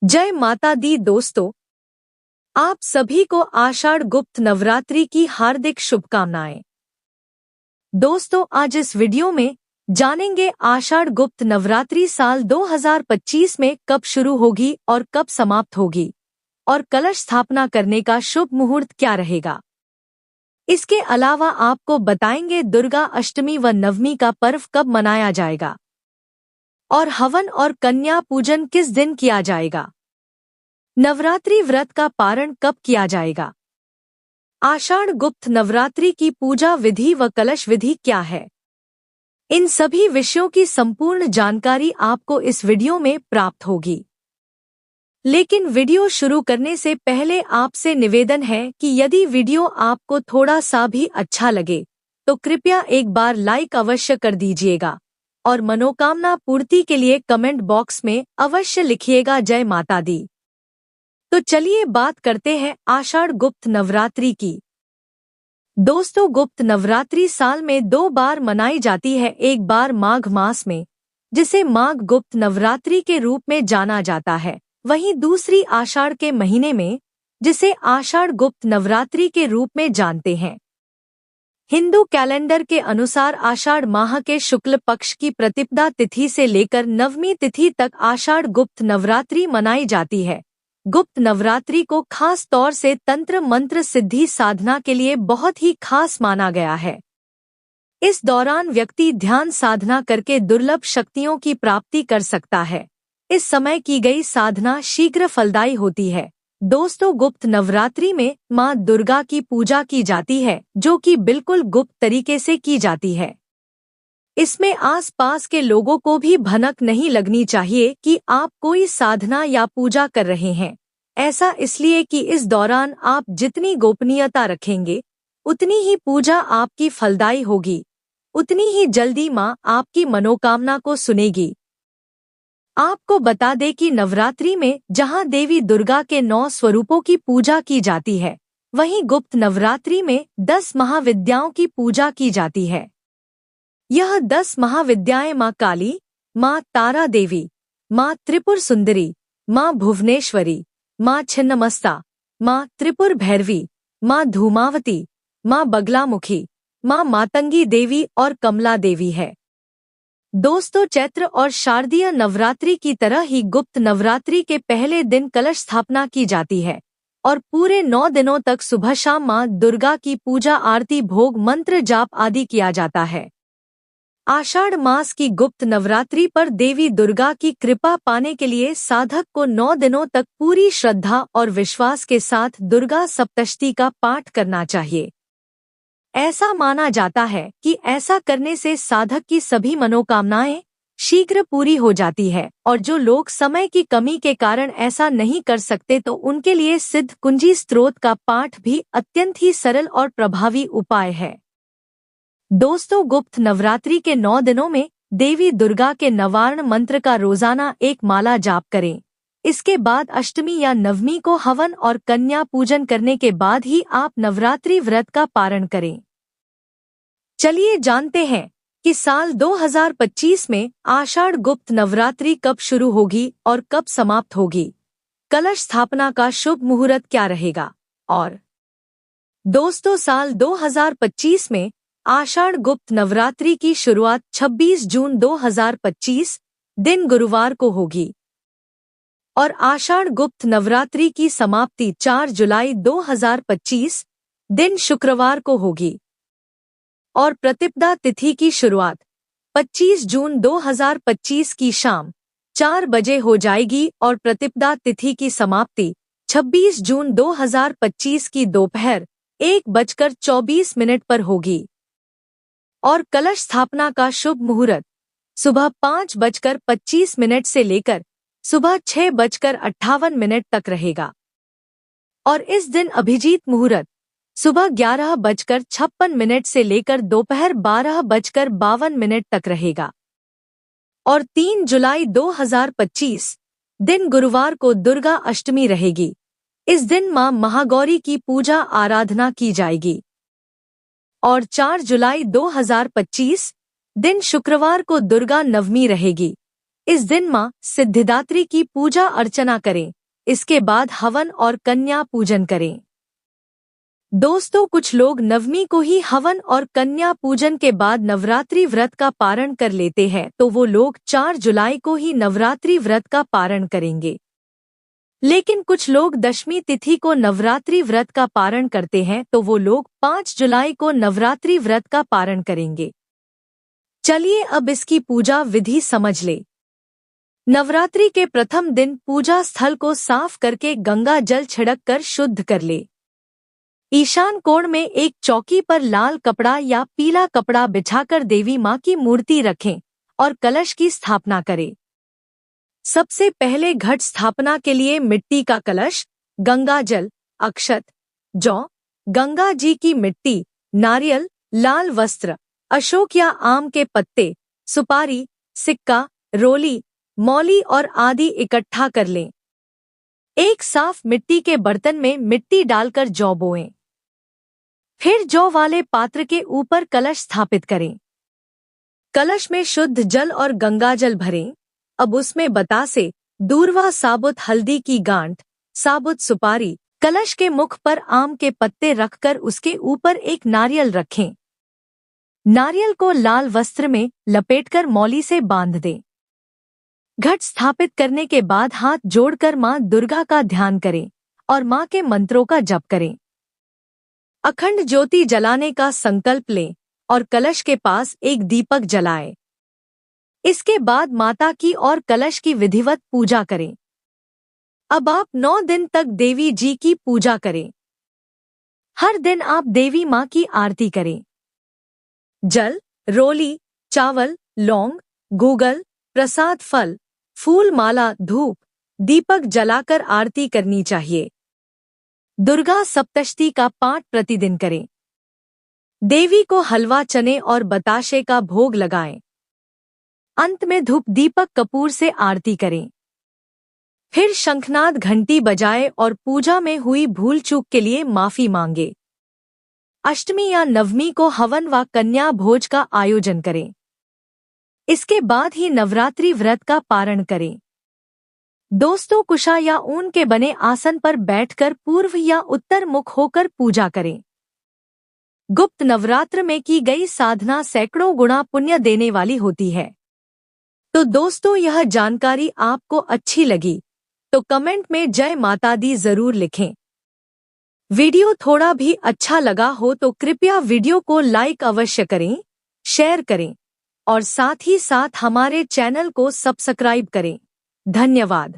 जय माता दी दोस्तों, आप सभी को आषाढ़ गुप्त नवरात्रि की हार्दिक शुभकामनाएं। दोस्तों, आज इस वीडियो में जानेंगे आषाढ़ गुप्त नवरात्रि साल 2025 में कब शुरू होगी और कब समाप्त होगी और कलश स्थापना करने का शुभ मुहूर्त क्या रहेगा। इसके अलावा आपको बताएंगे दुर्गा अष्टमी व नवमी का पर्व कब मनाया जाएगा और हवन और कन्या पूजन किस दिन किया जाएगा। नवरात्रि व्रत का पारण कब किया जाएगा। आषाढ़ गुप्त नवरात्रि की पूजा विधि व कलश विधि क्या है। इन सभी विषयों की संपूर्ण जानकारी आपको इस वीडियो में प्राप्त होगी। लेकिन वीडियो शुरू करने से पहले आपसे निवेदन है कि यदि वीडियो आपको थोड़ा सा भी अच्छा लगे तो कृपया एक बार लाइक अवश्य कर दीजिएगा और मनोकामना पूर्ति के लिए कमेंट बॉक्स में अवश्य लिखिएगा जय माता दी। तो चलिए बात करते हैं आषाढ़ गुप्त नवरात्रि की। दोस्तों, गुप्त नवरात्रि साल में 2 बार मनाई जाती है। एक बार माघ मास में, जिसे माघ गुप्त नवरात्रि के रूप में जाना जाता है, वहीं दूसरी आषाढ़ के महीने में, जिसे आषाढ़ गुप्त नवरात्रि के रूप में जानते हैं। हिंदू कैलेंडर के अनुसार आषाढ़ माह के शुक्ल पक्ष की प्रतिपदा तिथि से लेकर नवमी तिथि तक आषाढ़ गुप्त नवरात्रि मनाई जाती है। गुप्त नवरात्रि को खास तौर से तंत्र मंत्र सिद्धि साधना के लिए बहुत ही खास माना गया है। इस दौरान व्यक्ति ध्यान साधना करके दुर्लभ शक्तियों की प्राप्ति कर सकता है। इस समय की गई साधना शीघ्र फलदायी होती है। दोस्तों, गुप्त नवरात्रि में मां दुर्गा की पूजा की जाती है, जो कि बिल्कुल गुप्त तरीके से की जाती है। इसमें आसपास के लोगों को भी भनक नहीं लगनी चाहिए कि आप कोई साधना या पूजा कर रहे हैं। ऐसा इसलिए कि इस दौरान आप जितनी गोपनीयता रखेंगे, उतनी ही पूजा आपकी फलदायी होगी, उतनी ही जल्दी मां आपकी मनोकामना को सुनेगी। आपको बता दें कि नवरात्रि में जहां देवी दुर्गा के 9 स्वरूपों की पूजा की जाती है, वहीं गुप्त नवरात्रि में 10 महाविद्याओं की पूजा की जाती है। यह 10 महाविद्याएं मां काली, मां तारा देवी, मां त्रिपुर सुंदरी, मां भुवनेश्वरी, मां छिन्नमस्ता, मां त्रिपुर भैरवी, मां धूमावती, मां बगलामुखी, मां मातंगी देवी और कमला देवी है। दोस्तों, चैत्र और शारदीय नवरात्रि की तरह ही गुप्त नवरात्रि के पहले दिन कलश स्थापना की जाती है और पूरे 9 दिनों तक सुबह शाम मां दुर्गा की पूजा आरती भोग मंत्र जाप आदि किया जाता है। आषाढ़ मास की गुप्त नवरात्रि पर देवी दुर्गा की कृपा पाने के लिए साधक को 9 दिनों तक पूरी श्रद्धा और विश्वास के साथ दुर्गा सप्तशती का पाठ करना चाहिए। ऐसा माना जाता है कि ऐसा करने से साधक की सभी मनोकामनाएं शीघ्र पूरी हो जाती है और जो लोग समय की कमी के कारण ऐसा नहीं कर सकते तो उनके लिए सिद्ध कुंजी स्तोत्र का पाठ भी अत्यंत ही सरल और प्रभावी उपाय है। दोस्तों, गुप्त नवरात्रि के 9 दिनों में देवी दुर्गा के नवार्ण मंत्र का रोजाना एक माला जाप करें। इसके बाद अष्टमी या नवमी को हवन और कन्या पूजन करने के बाद ही आप नवरात्रि व्रत का पारण करें। चलिए जानते हैं कि साल 2025 में आषाढ़ गुप्त नवरात्रि कब शुरू होगी और कब समाप्त होगी। कलश स्थापना का शुभ मुहूर्त क्या रहेगा। और दोस्तों, साल 2025 में आषाढ़ गुप्त नवरात्रि की शुरुआत 26 जून 2025 दिन गुरुवार को होगी और आषाढ़ गुप्त नवरात्रि की समाप्ति 4 जुलाई 2025 दिन शुक्रवार को होगी और प्रतिपदा तिथि की शुरुआत 25 जून 2025 की शाम 4 बजे हो जाएगी और प्रतिपदा तिथि की समाप्ति 26 जून 2025 की दोपहर 1:24 पर होगी और कलश स्थापना का शुभ मुहूर्त सुबह 5:25 से लेकर सुबह 6:58 तक रहेगा और इस दिन अभिजीत मुहूर्त सुबह 11:56 से लेकर दोपहर 12:52 तक रहेगा और 3 जुलाई 2025 दिन गुरुवार को दुर्गा अष्टमी रहेगी। इस दिन मां महागौरी की पूजा आराधना की जाएगी और 4 जुलाई 2025 दिन शुक्रवार को दुर्गा नवमी रहेगी। इस दिन मां सिद्धिदात्री की पूजा अर्चना करें। इसके बाद हवन और कन्या पूजन करें। दोस्तों, कुछ लोग नवमी को ही हवन और कन्या पूजन के बाद नवरात्रि व्रत का पारण कर लेते हैं, तो वो लोग 4 जुलाई को ही नवरात्रि व्रत का पारण करेंगे। लेकिन कुछ लोग दशमी तिथि को नवरात्रि व्रत का पारण करते हैं, तो वो लोग 5 जुलाई को नवरात्रि व्रत का पारण करेंगे। चलिए अब इसकी पूजा विधि समझ ले। नवरात्रि के प्रथम दिन पूजा स्थल को साफ करके गंगा जल छिड़क कर शुद्ध कर ले। ईशान कोण में एक चौकी पर लाल कपड़ा या पीला कपड़ा बिछाकर देवी मां की मूर्ति रखें और कलश की स्थापना करें। सबसे पहले घट स्थापना के लिए मिट्टी का कलश, गंगा जल, अक्षत, जौ, गंगा जी की मिट्टी, नारियल, लाल वस्त्र, अशोक या आम के पत्ते, सुपारी, सिक्का, रोली, मौली और आदि इकट्ठा कर लें। एक साफ मिट्टी के बर्तन में मिट्टी डालकर जौ बोएं। फिर जौ वाले पात्र के ऊपर कलश स्थापित करें। कलश में शुद्ध जल और गंगाजल भरें। अब उसमें बतासे, दूर्वा, साबुत हल्दी की गांठ, साबुत सुपारी, कलश के मुख पर आम के पत्ते रखकर उसके ऊपर एक नारियल रखें। नारियल को लाल वस्त्र में लपेटकर मौली से बांध दें। घट स्थापित करने के बाद हाथ जोड़कर मां दुर्गा का ध्यान करें और मां के मंत्रों का जप करें। अखंड ज्योति जलाने का संकल्प लें और कलश के पास एक दीपक जलाएं। इसके बाद माता की और कलश की विधिवत पूजा करें। अब आप 9 दिन तक देवी जी की पूजा करें। हर दिन आप देवी मां की आरती करें। जल, रोली, चावल, लौंग, गूगल, प्रसाद, फल, फूल, माला, धूप, दीपक जलाकर आरती करनी चाहिए। दुर्गा सप्तशती का पाठ प्रतिदिन करें। देवी को हलवा, चने और बताशे का भोग लगाएं। अंत में धूप, दीपक, कपूर से आरती करें। फिर शंखनाद, घंटी बजाए और पूजा में हुई भूल चूक के लिए माफी मांगे। अष्टमी या नवमी को हवन व कन्या भोज का आयोजन करें। इसके बाद ही नवरात्रि व्रत का पारण करें। दोस्तों, कुशा या ऊन के बने आसन पर बैठकर पूर्व या उत्तर मुख होकर पूजा करें। गुप्त नवरात्र में की गई साधना सैकड़ों गुना पुण्य देने वाली होती है। तो दोस्तों, यह जानकारी आपको अच्छी लगी तो कमेंट में जय माता दी जरूर लिखें। वीडियो थोड़ा भी अच्छा लगा हो तो कृपया वीडियो को लाइक अवश्य करें, शेयर करें और साथ ही साथ हमारे चैनल को सब्सक्राइब करें। धन्यवाद।